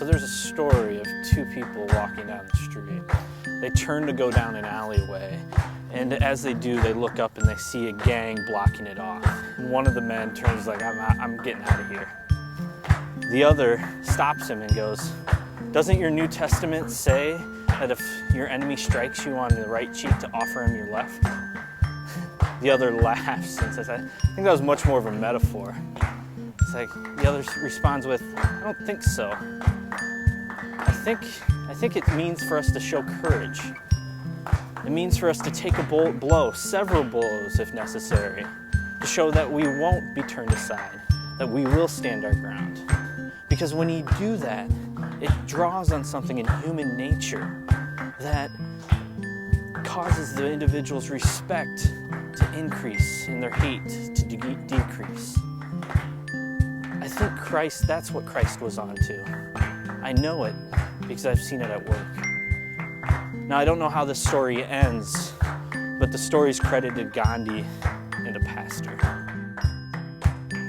So there's a story of two people walking down the street. They turn to go down an alleyway, and as they do, they look up and they see a gang blocking it off. And one of the men turns like, I'm getting out of here. The other stops him and goes, doesn't your New Testament say that if your enemy strikes you on the right cheek to offer him your left? The other laughs and says, I think that was much more of a metaphor. It's like, the other responds with, I don't think so. I think it means for us to show courage. It means for us to take a bold blow, several blows if necessary, to show that we won't be turned aside, that we will stand our ground. Because when you do that, it draws on something in human nature that causes the individual's respect to increase and their hate to decrease. I think Christ, that's what Christ was on to. I know it because I've seen it at work. Now, I don't know how this story ends, but the story's credited Gandhi and a pastor.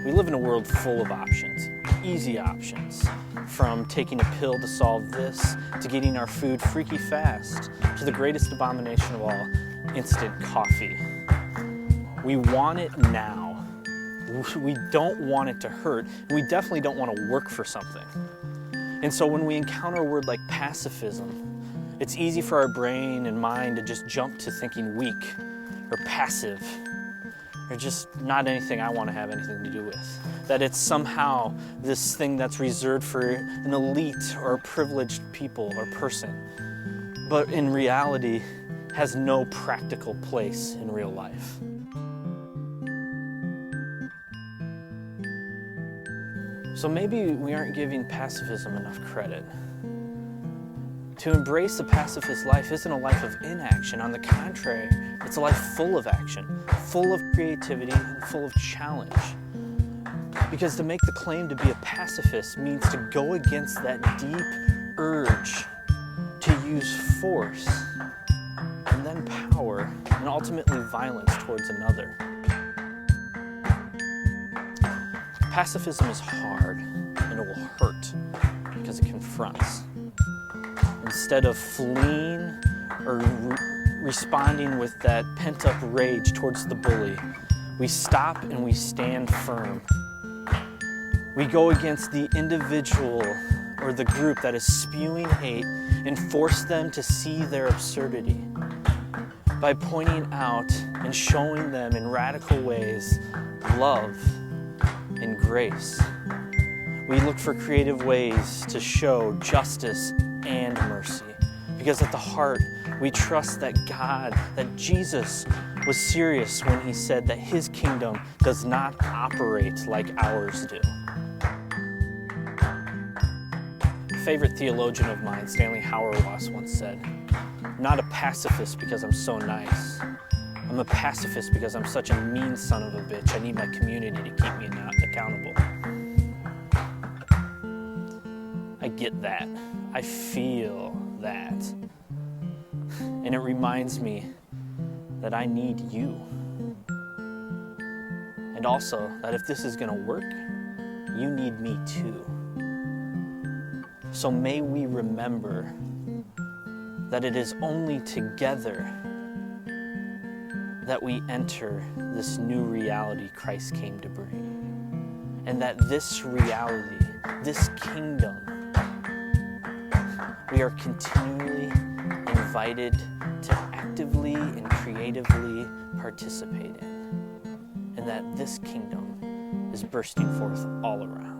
We live in a world full of options, easy options, from taking a pill to solve this, to getting our food freaky fast, to the greatest abomination of all, instant coffee. We want it now. We don't want it to hurt, and we definitely don't want to work for something. And so when we encounter a word like pacifism, it's easy for our brain and mind to just jump to thinking weak or passive, or just not anything I want to have anything to do with. That it's somehow this thing that's reserved for an elite or a privileged people or person, but in reality has no practical place in real life. So maybe we aren't giving pacifism enough credit. To embrace the pacifist life isn't a life of inaction. On the contrary, it's a life full of action, full of creativity, and full of challenge. Because to make the claim to be a pacifist means to go against that deep urge to use force, and then power, and ultimately violence towards another. Pacifism is hard, and it will hurt because it confronts. Instead of fleeing or responding with that pent-up rage towards the bully, we stop and we stand firm. We go against the individual or the group that is spewing hate and force them to see their absurdity by pointing out and showing them in radical ways love and grace. We look for creative ways to show justice and mercy, because at the heart we trust that God, that Jesus was serious when he said that his kingdom does not operate like ours do. A favorite theologian of mine, Stanley Hauerwas, once said, "I'm not a pacifist because I'm so nice. I'm a pacifist because I'm such a mean son of a bitch. I need my community to keep me accountable." I get that. I feel that. And it reminds me that I need you. And also that if this is going to work, you need me too. So may we remember that it is only together that we enter this new reality Christ came to bring. And that this reality, this kingdom, we are continually invited to actively and creatively participate in. And that this kingdom is bursting forth all around.